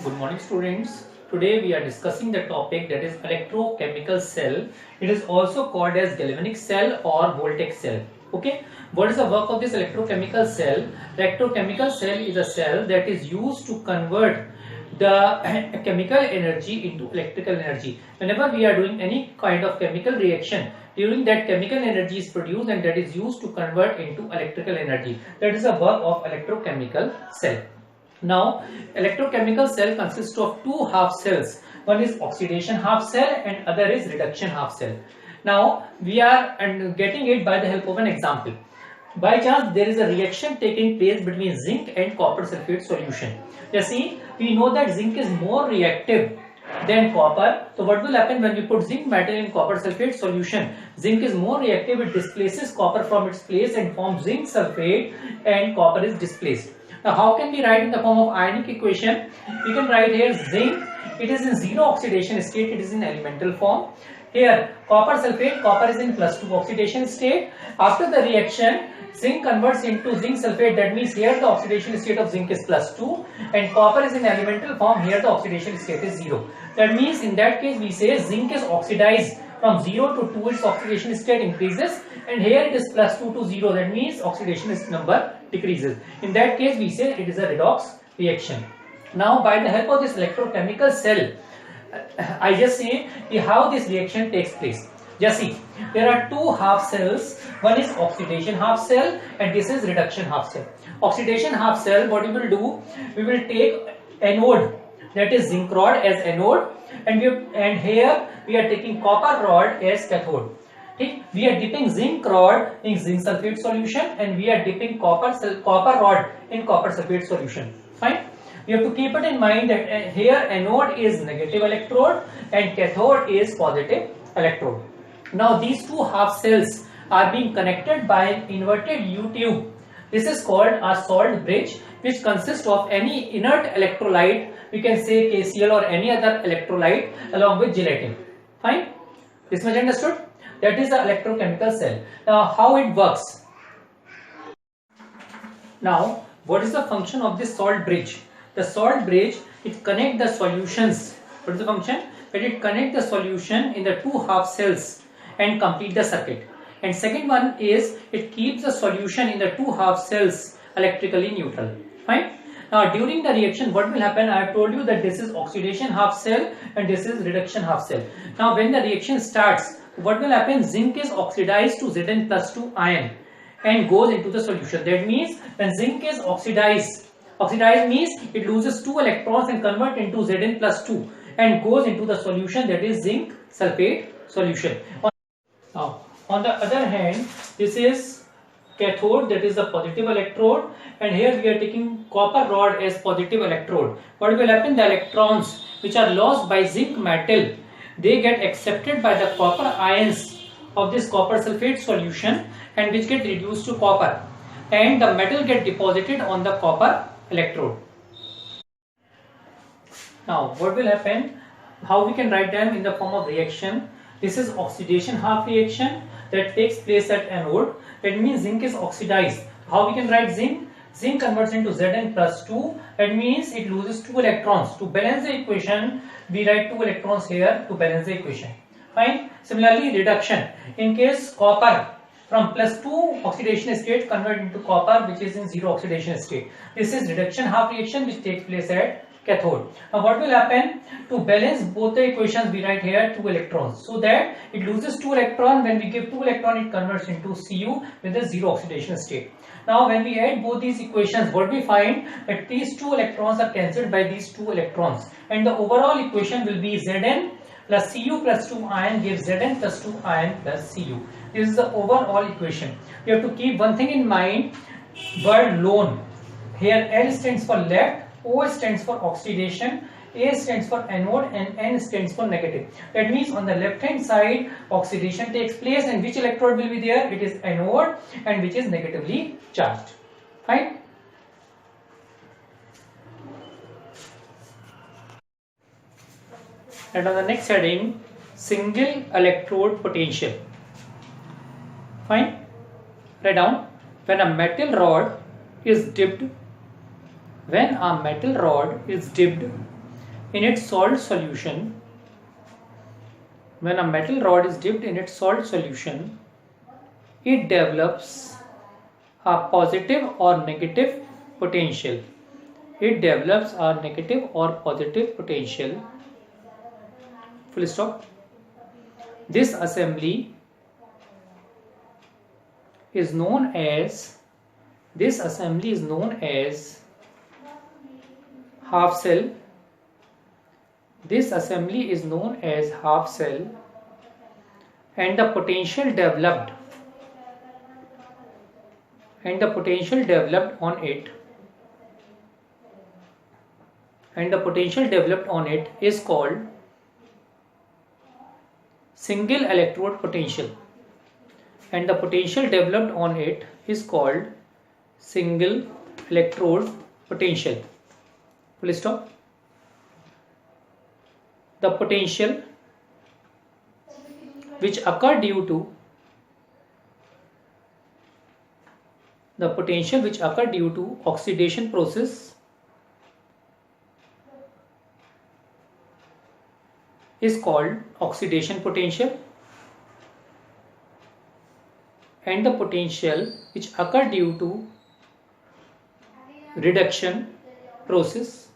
Good morning, students. Today we are discussing the topic that is electrochemical cell. It is also called as galvanic cell or voltaic cell. Okay, what is the work of this electrochemical cell? Electrochemical cell is a cell that is used to convert the chemical energy into electrical energy. Whenever we are doing any kind of chemical reaction, during that chemical energy is produced and that is used to convert into electrical energy. That is the work of electrochemical cell. Now, electrochemical cell consists of two half cells. One is oxidation half cell and other is reduction half cell. Now, we are getting it by the help of an example. By chance, there is a reaction taking place between zinc and copper sulfate solution. You see, we know that zinc is more reactive than copper. So, what will happen when we put zinc metal in copper sulfate solution? Zinc is more reactive, it displaces copper from its place and forms zinc sulfate, and copper is displaced. Now, how can we write in the form of ionic equation? We can write here zinc, it is in zero oxidation state, it is in elemental form. Here, copper sulfate, copper is in +2 oxidation state. After the reaction, zinc converts into zinc sulfate, that means here the oxidation state of zinc is +2 and copper is in elemental form, here the oxidation state is 0. That means in that case we say zinc is oxidized from 0 to 2, its oxidation state increases, and here it is +2 to 0, that means oxidation number decreases. In that case we say it is a redox reaction. Now by the help of this electrochemical cell, I just say how this reaction takes place. Just see, there are two half cells. One is oxidation half cell and this is reduction half cell. Oxidation half cell, what we will do, we will take anode, that is zinc rod as anode, and here we are taking copper rod as cathode. We are dipping zinc rod in zinc sulfate solution and we are dipping copper rod in copper sulfate solution. Fine. You have to keep it in mind that here anode is negative electrode and cathode is positive electrode. Now these two half cells are being connected by an inverted U-tube. This is called a salt bridge, which consists of any inert electrolyte, we can say KCl or any other electrolyte along with gelatin. Fine? This much understood? That is the electrochemical cell. Now how it works? Now what is the function of this salt bridge? The salt bridge, it connects the solutions. What is the function? That it connects the solution in the two half cells and complete the circuit. And second one is it keeps the solution in the two half cells electrically neutral. Fine. Now during the reaction, what will happen? I have told you that this is oxidation half cell and this is reduction half cell. Now when the reaction starts, what will happen? Zinc is oxidized to Zn+2 ion and goes into the solution. That means when zinc is oxidized means it loses 2 electrons and convert into Zn+2 and goes into the solution, that is zinc sulfate solution. Now, on the other hand, this is cathode, that is the positive electrode, and here we are taking copper rod as positive electrode. What will happen? The electrons which are lost by zinc metal, they get accepted by the copper ions of this copper sulfate solution and which get reduced to copper, and the metal get deposited on the copper electrode. Now what will happen? How we can write them in the form of reaction? This is oxidation half reaction that takes place at anode. That means zinc is oxidized. How we can write zinc? Zinc converts into Zn+2. That means it loses 2 electrons. To balance the equation, we write 2 electrons here to balance the equation. Fine. Similarly, reduction. In case copper from +2 oxidation state convert into copper which is in 0 oxidation state. This is reduction half reaction which takes place at cathode. Now what will happen? To balance both the equations, we write here 2 electrons, so that it loses 2 electrons. When we give 2 electrons, it converts into Cu with a 0 oxidation state. Now when we add both these equations, what we find? That these 2 electrons are cancelled by these 2 electrons and the overall equation will be Zn plus Cu plus 2 ion gives Zn plus 2 ion plus Cu. This is the overall equation. You have to keep one thing in mind, word lone. Here L stands for left, O stands for oxidation, A stands for anode and N stands for negative. That means on the left hand side oxidation takes place and which electrode will be there? It is anode and which is negatively charged. Fine. And on the next heading, single electrode potential. Fine. Write down, when a metal rod is dipped in its salt solution, when a metal rod is dipped in its salt solution, it develops a positive or negative potential. It develops a negative or positive potential. Full stop. This assembly is known as half cell. This assembly is known as half cell, and the potential developed on it is called single electrode potential. And the potential developed on it is called single electrode potential. Full stop. The potential which occur due to oxidation process is called oxidation potential, and the potential which occur due to reduction process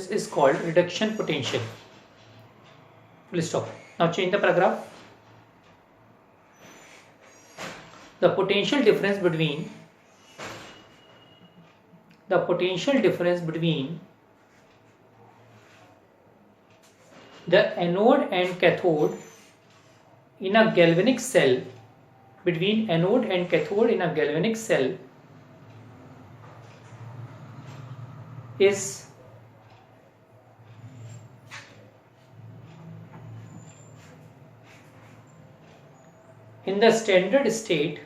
is called reduction potential. Full stop. Now change the paragraph. The potential difference between the anode and cathode in a galvanic cell is in the standard state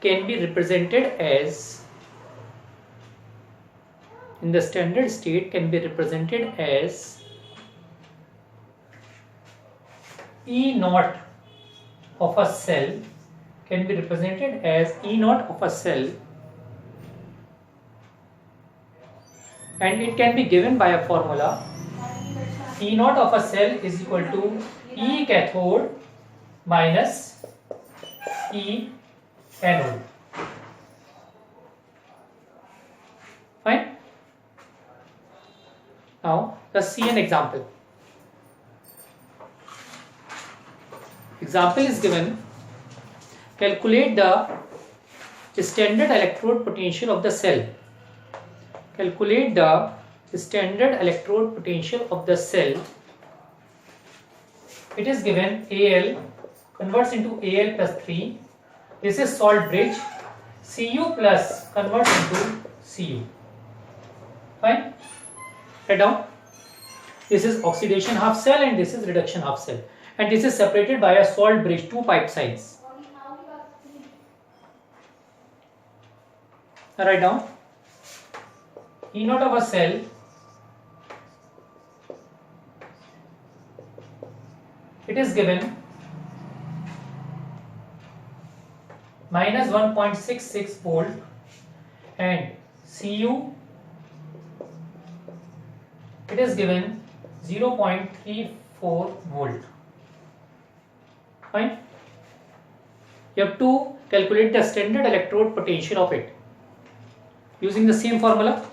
can be represented as E naught of a cell, and it can be given by a formula. E naught of a cell is equal to E cathode minus E anode. Fine. Now let's see an example. Example is given. Calculate the standard electrode potential of the cell. It is given AL converts into AL plus 3. This is salt bridge. Cu plus converts into Cu. Fine. Write down. This is oxidation half cell and this is reduction half cell. And this is separated by a salt bridge, 2 pipe sides. Now write down. E naught of a cell it is given minus 1.66 volt and Cu it is given 0.34 volt. Fine. You have to calculate the standard electrode potential of it using the same formula.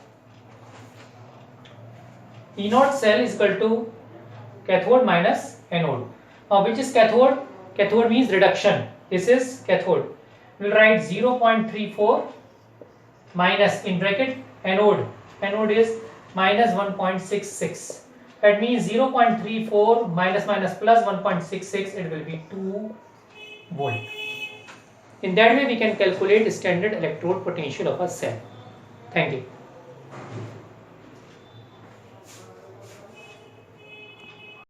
E naught cell is equal to cathode minus anode. Now which is cathode? Cathode means reduction. This is cathode. We will write 0.34 minus in bracket anode. Anode is minus 1.66. That means 0.34 minus plus 1.66, it will be 2 volt. In that way we can calculate standard electrode potential of a cell. Thank you.